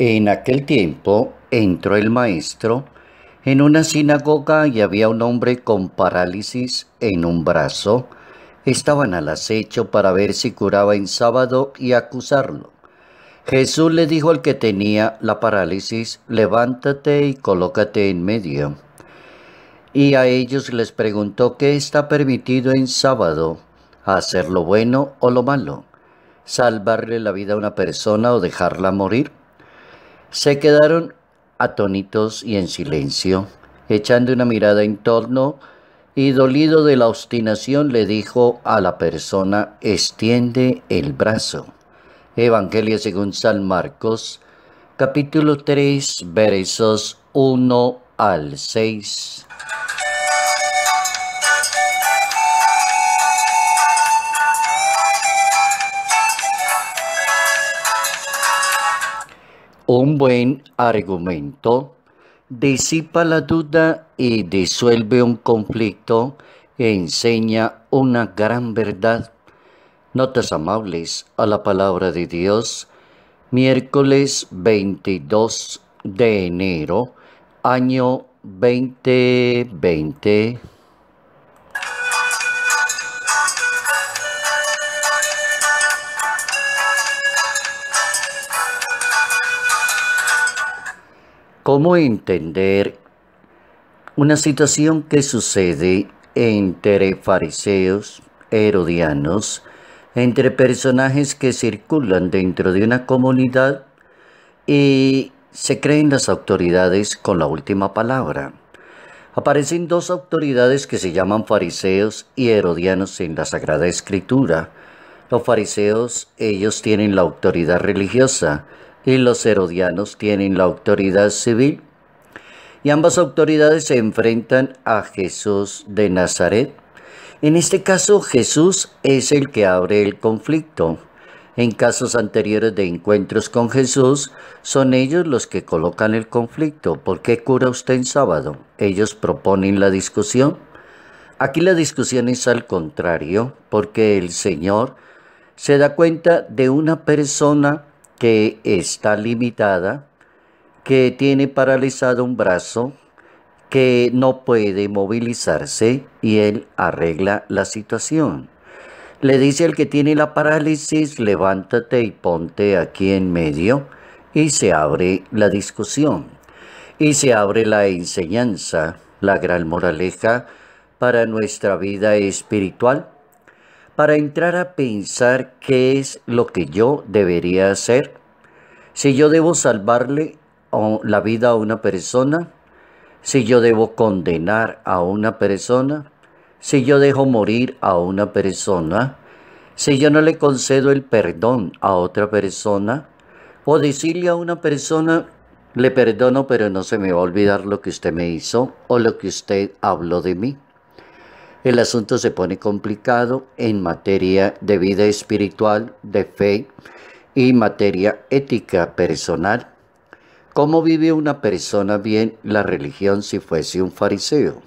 En aquel tiempo entró el maestro en una sinagoga y había un hombre con parálisis en un brazo. Estaban al acecho para ver si curaba en sábado y acusarlo. Jesús le dijo al que tenía la parálisis: levántate y colócate en medio. Y a ellos les preguntó: ¿qué está permitido en sábado? ¿Hacer lo bueno o lo malo? ¿Salvarle la vida a una persona o dejarla morir? Se quedaron atónitos y en silencio, echando una mirada en torno, y dolido de la obstinación le dijo a la persona: extiende el brazo. Evangelio según San Marcos, capítulo 3, versos 1 al 6. Un buen argumento disipa la duda y disuelve un conflicto e enseña una gran verdad. Notas amables a la palabra de Dios, miércoles 22 de enero, año 2020. ¿Cómo entender una situación que sucede entre fariseos, herodianos, entre personajes que circulan dentro de una comunidad y se creen las autoridades con la última palabra? Aparecen dos autoridades que se llaman fariseos y herodianos en la Sagrada Escritura. Los fariseos, ellos tienen la autoridad religiosa, y los herodianos tienen la autoridad civil. Y ambas autoridades se enfrentan a Jesús de Nazaret. En este caso, Jesús es el que abre el conflicto. En casos anteriores de encuentros con Jesús, son ellos los que colocan el conflicto. ¿Por qué cura usted en sábado? Ellos proponen la discusión. Aquí la discusión es al contrario, porque el Señor se da cuenta de una persona que está limitada, que tiene paralizado un brazo, que no puede movilizarse, y Él arregla la situación. Le dice al que tiene la parálisis: levántate y ponte aquí en medio, y se abre la discusión. Y se abre la enseñanza, la gran moraleja para nuestra vida espiritual, para entrar a pensar qué es lo que yo debería hacer. Si yo debo salvarle la vida a una persona, si yo debo condenar a una persona, si yo dejo morir a una persona, si yo no le concedo el perdón a otra persona, o decirle a una persona: le perdono, pero no se me va a olvidar lo que usted me hizo o lo que usted habló de mí. El asunto se pone complicado en materia de vida espiritual, de fe y materia ética personal. ¿Cómo vive una persona bien la religión si fuese un fariseo?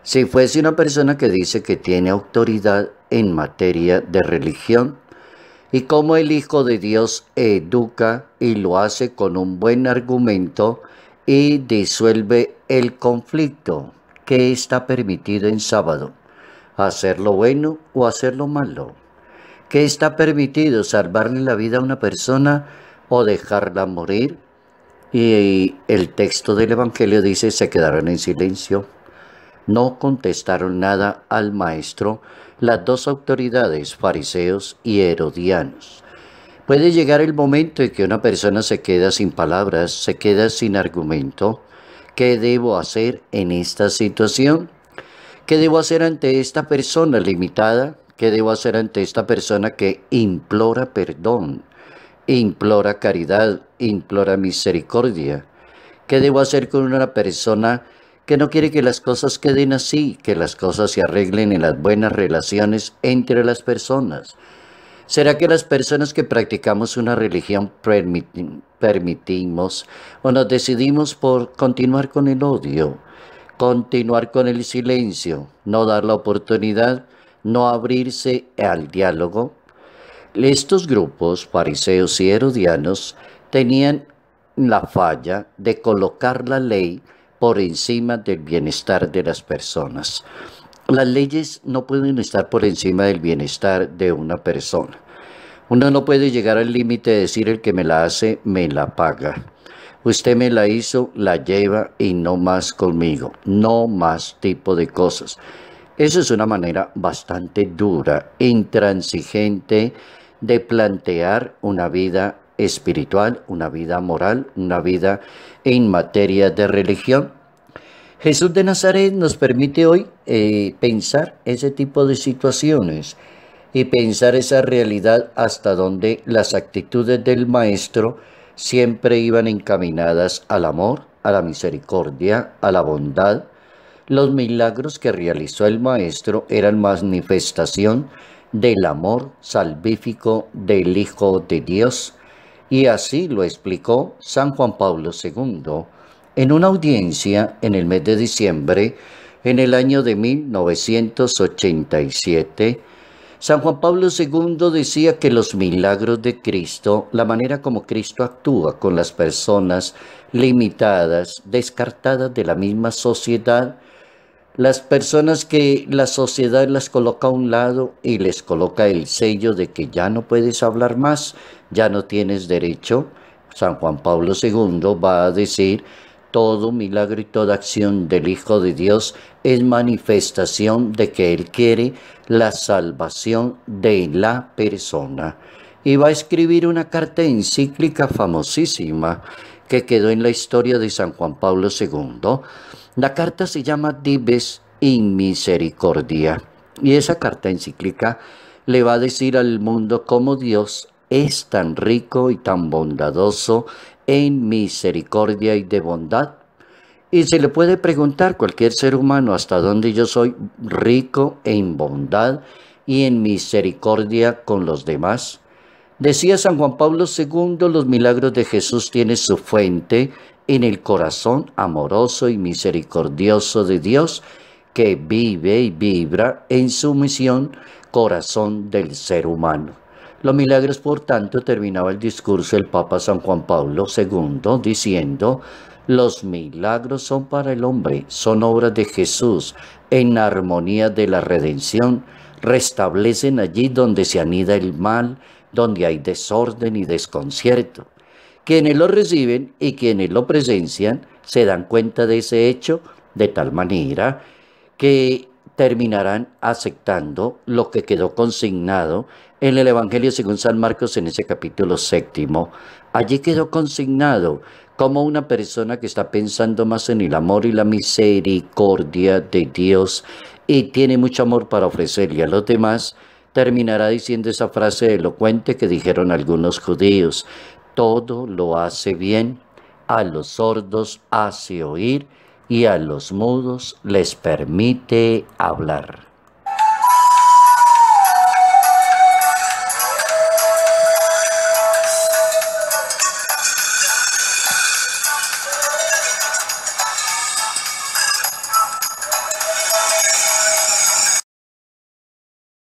Si fuese una persona que dice que tiene autoridad en materia de religión. Y cómo el Hijo de Dios educa y lo hace con un buen argumento y disuelve el conflicto. ¿Qué está permitido en sábado? ¿Hacer lo bueno o hacer lo malo? ¿Qué está permitido? ¿Salvarle la vida a una persona o dejarla morir? Y el texto del Evangelio dice: se quedaron en silencio. No contestaron nada al maestro las dos autoridades, fariseos y herodianos. Puede llegar el momento en que una persona se queda sin palabras, se queda sin argumento. ¿Qué debo hacer en esta situación? ¿Qué debo hacer ante esta persona limitada? ¿Qué debo hacer ante esta persona que implora perdón, implora caridad, implora misericordia? ¿Qué debo hacer con una persona que no quiere que las cosas queden así, que las cosas se arreglen en las buenas relaciones entre las personas? ¿Será que las personas que practicamos una religión permitimos o nos decidimos por continuar con el odio, continuar con el silencio, no dar la oportunidad, no abrirse al diálogo? Estos grupos, fariseos y herodianos, tenían la falla de colocar la ley por encima del bienestar de las personas. Las leyes no pueden estar por encima del bienestar de una persona. Uno no puede llegar al límite de decir el que me la hace, me la paga. Usted me la hizo, la lleva y no más conmigo. No más tipo de cosas. Esa es una manera bastante dura, intransigente de plantear una vida espiritual, una vida moral, una vida en materia de religión. Jesús de Nazaret nos permite hoy pensar ese tipo de situaciones y pensar esa realidad hasta donde las actitudes del Maestro siempre iban encaminadas al amor, a la misericordia, a la bondad. Los milagros que realizó el Maestro eran manifestación del amor salvífico del Hijo de Dios, y así lo explicó San Juan Pablo II en una audiencia en el mes de diciembre en el año de 1987. San Juan Pablo II decía que los milagros de Cristo, la manera como Cristo actúa con las personas limitadas, descartadas de la misma sociedad, las personas que la sociedad las coloca a un lado y les coloca el sello de que ya no puedes hablar más, ya no tienes derecho. San Juan Pablo II va a decir, todo milagro y toda acción del Hijo de Dios es manifestación de que Él quiere la salvación de la persona. Y va a escribir una carta encíclica famosísima que quedó en la historia de San Juan Pablo II. La carta se llama Dives in Misericordia, y esa carta encíclica le va a decir al mundo cómo Dios es tan rico y tan bondadoso en misericordia y de bondad. Y se le puede preguntar a cualquier ser humano hasta dónde yo soy rico en bondad y en misericordia con los demás. Decía San Juan Pablo II, los milagros de Jesús tienen su fuente en el corazón amoroso y misericordioso de Dios, que vive y vibra en su misión, corazón del ser humano. Los milagros, por tanto, terminaba el discurso del Papa San Juan Pablo II diciendo, los milagros son para el hombre, son obras de Jesús, en armonía de la redención, restablecen allí donde se anida el mal, donde hay desorden y desconcierto. Quienes lo reciben y quienes lo presencian se dan cuenta de ese hecho de tal manera que terminarán aceptando lo que quedó consignado en el Evangelio según San Marcos en ese capítulo 7. Allí quedó consignado como una persona que está pensando más en el amor y la misericordia de Dios y tiene mucho amor para ofrecerle a los demás, terminará diciendo esa frase elocuente que dijeron algunos judíos, todo lo hace bien, a los sordos hace oír y a los mudos les permite hablar.